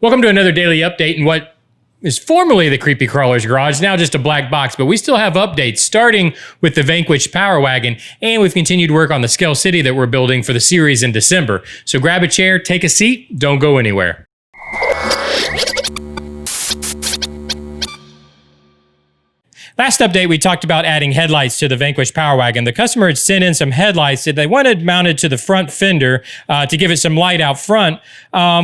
Welcome to another daily update in what is formerly the Creepy Crawler's Garage, now just a black box, but we still have updates starting with the Vanquish Powerwagon, and we've continued work on the Scale City that we're building for the series in December. So grab a chair, take a seat, don't go anywhere. Last update, we talked about adding headlights to the Vanquish Powerwagon. The customer had sent in some headlights that they wanted mounted to the front fender to give it some light out front,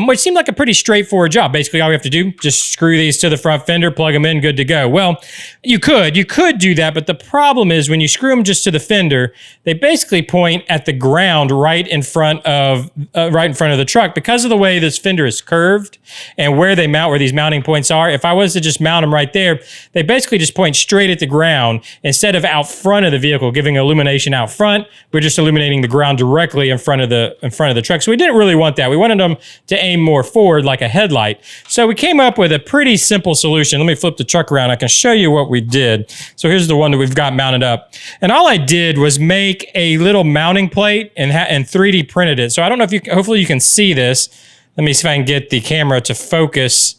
which seemed like a pretty straightforward job. Basically, all we have to do, just screw these to the front fender, plug them in, good to go. Well, you could do that, but the problem is when you screw them just to the fender, they basically point at the ground right in front of the truck. Because of the way this fender is curved and where they mount, where these mounting points are, if I was to just mount them right there, they basically just point straight at the ground instead of out front of the vehicle, giving illumination out front. We're just illuminating the ground directly in front of the truck. So we didn't really want that. We wanted them to aim more forward like a headlight. So we came up with a pretty simple solution. Let me flip the truck around. I can show you what we did. So here's the one that we've got mounted up. And all I did was make a little mounting plate and 3D printed it. So I don't know if hopefully you can see this. Let me see if I can get the camera to focus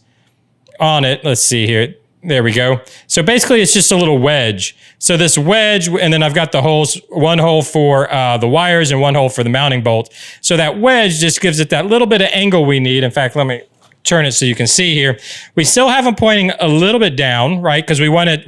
on it. Let's see here. There we go. So basically it's just a little wedge. So this wedge, and then I've got the holes, one hole for the wires and one hole for the mounting bolt. So that wedge just gives it that little bit of angle we need. In fact, let me turn it so you can see here. We still have them pointing a little bit down, right? Because we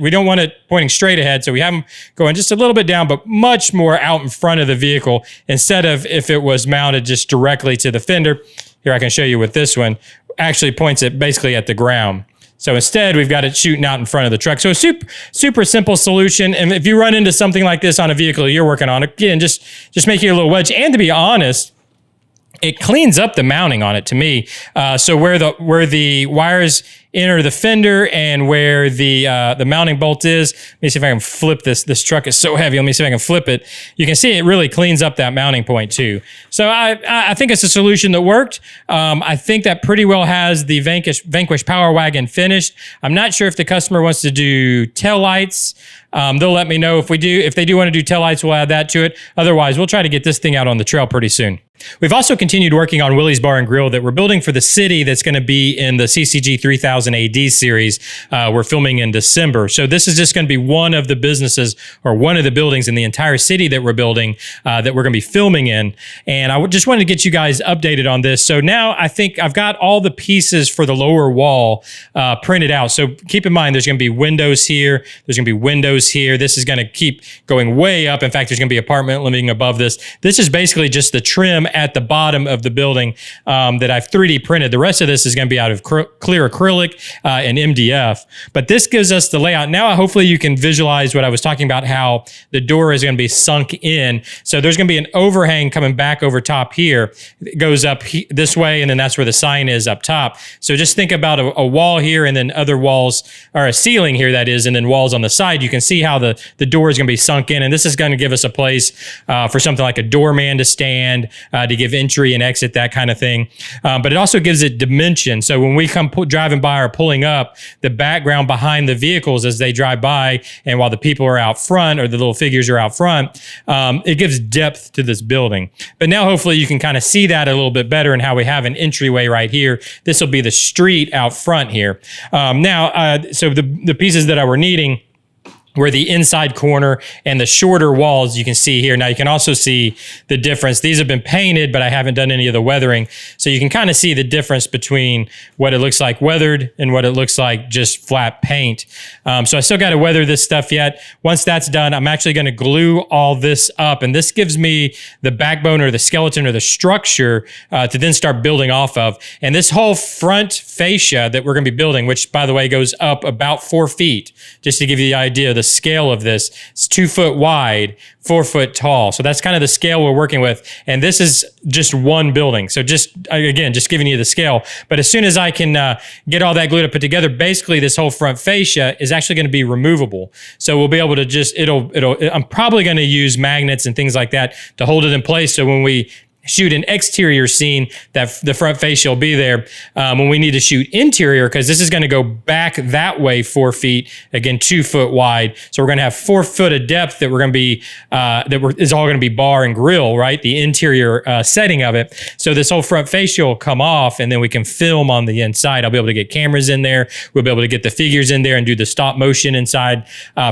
don't want it pointing straight ahead. So we have them going just a little bit down, but much more out in front of the vehicle instead of if it was mounted just directly to the fender. Here, I can show you with this one. Actually points it basically at the ground. So instead, we've got it shooting out in front of the truck. So a super simple solution. And if you run into something like this on a vehicle you're working on, again, just make you a little wedge. And to be honest, it cleans up the mounting on it to me. So where the wires enter the fender and where the mounting bolt is. Let me see if I can flip this. This truck is so heavy. Let me see if I can flip it. You can see it really cleans up that mounting point too. So I think it's a solution that worked. I think that pretty well has the Vanquish Powerwagon finished. I'm not sure if the customer wants to do tail lights. They'll let me know if they do want to do tail lights, we'll add that to it. Otherwise, we'll try to get this thing out on the trail pretty soon. We've also continued working on Willys Bar Grill that we're building for the city that's going to be in the CCG 3000 AD series. We're filming in December. So this is just going to be one of the businesses or one of the buildings in the entire city that we're building that we're going to be filming in. And I just wanted to get you guys updated on this. So now I think I've got all the pieces for the lower wall printed out. So keep in mind, there's going to be windows here. There's going to be windows here. This is going to keep going way up. In fact, there's going to be apartment living above this. This is basically just the trim at the bottom of the building that I've 3D printed. The rest of this is going to be out of clear acrylic and MDF. But this gives us the layout. Now, hopefully you can visualize what I was talking about, how the door is going to be sunk in. So there's going to be an overhang coming back over top here. It goes up this way, and then that's where the sign is up top. So just think about a wall here and then other walls, or a ceiling here, that is, and then walls on the side. You can see how the door is going to be sunk in, and this is going to give us a place for something like a doorman to stand, to give entry and exit, that kind of thing. But it also gives it dimension. So when we come driving by or pulling up, the background behind the vehicles as they drive by, and while the people are out front or the little figures are out front, it gives depth to this building. But now hopefully you can kind of see that a little bit better in how we have an entryway right here. This will be the street out front here. So the pieces that I were needing were the inside corner and the shorter walls you can see here. Now you can also see the difference. These have been painted, but I haven't done any of the weathering. So you can kind of see the difference between what it looks like weathered and what it looks like just flat paint. So I still got to weather this stuff yet. Once that's done, I'm actually going to glue all this up. And this gives me the backbone or the skeleton or the structure to then start building off of. And this whole front fascia that we're going to be building, which by the way goes up about 4 feet, just to give you the idea, the scale of this. It's 2 foot wide, 4 foot tall. So that's kind of the scale we're working with. And this is just one building. So just giving you the scale. But as soon as I can get all that glued up, put together, basically this whole front fascia is actually going to be removable. So we'll be able to I'm probably going to use magnets and things like that to hold it in place. So when we shoot an exterior scene, that the front fascia will be there. When we need to shoot interior, because this is going to go back that way 4 feet, again 2 foot wide. So we're going to have 4 foot of depth that we're going to be is all going to be bar and grill, right? The interior setting of it. So this whole front fascia will come off, and then we can film on the inside. I'll be able to get cameras in there. We'll be able to get the figures in there and do the stop motion inside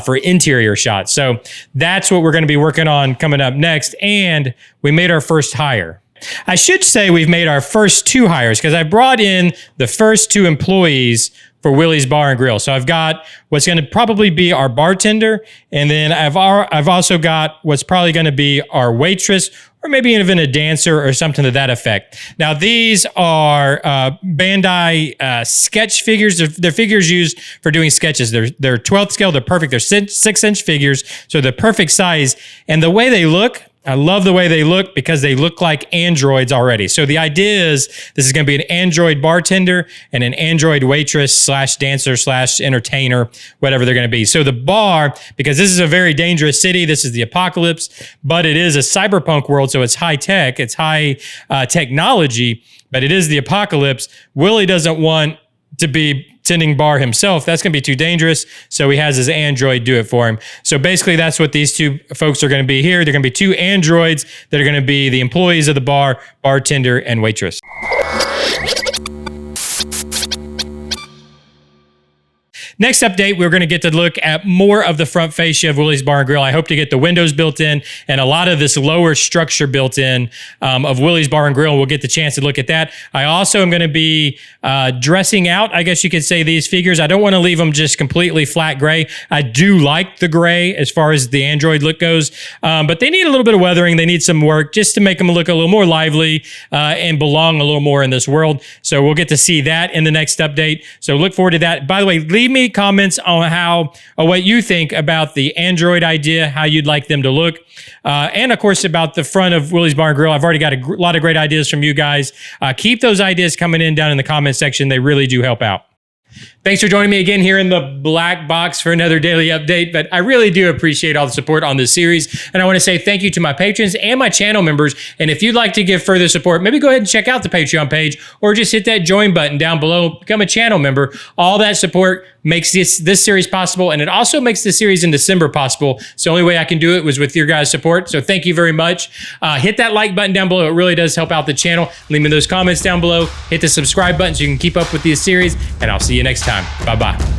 for interior shots. So that's what we're going to be working on coming up next. And we made our first hire. I should say we've made our first 2 hires, because I brought in the first 2 employees for Willys Bar and Grill. So I've got what's going to probably be our bartender, and then I've also got what's probably going to be our waitress, or maybe even a dancer or something to that effect. Now, these are Bandai sketch figures. They're figures used for doing sketches. They're 12th scale. They're perfect. They're 6-inch figures, so they're perfect size. And the way they look, I love the way they look, because they look like androids already. So the idea is this is going to be an android bartender and an android waitress / dancer / entertainer, whatever they're going to be. So the bar, because this is a very dangerous city, this is the apocalypse, but it is a cyberpunk world, so it's high tech, it's high technology, but it is the apocalypse. Willie doesn't want to be tending bar himself. That's going to be too dangerous. So he has his android do it for him. So basically that's what these 2 folks are going to be here. They're going to be 2 androids that are going to be the employees of the bar, bartender, and waitress. Next update, we're going to get to look at more of the front fascia of Willys Bar and Grill. I hope to get the windows built in and a lot of this lower structure built in of Willys Bar and Grill. We'll get the chance to look at that. I also am going to be dressing out, I guess you could say, these figures. I don't want to leave them just completely flat gray. I do like the gray as far as the Android look goes, but they need a little bit of weathering. They need some work just to make them look a little more lively and belong a little more in this world. So we'll get to see that in the next update. So look forward to that. By the way, leave me comments on what you think about the Android idea, how you'd like them to look, and of course about the front of Willys Bar and Grill. I've already got a lot of great ideas from you guys. Keep those ideas coming in down in the comment section. They really do help out. Thanks for joining me again here in the black box for another daily update, but I really do appreciate all the support on this series, and I want to say thank you to my patrons and my channel members, and if you'd like to give further support, maybe go ahead and check out the Patreon page, or just hit that join button down below, become a channel member. All that support makes this series possible, and it also makes the series in December possible, so the only way I can do it was with your guys' support, so thank you very much. Hit that like button down below. It really does help out the channel. Leave me those comments down below. Hit the subscribe button so you can keep up with these series, and I'll see you next time. Bye-bye.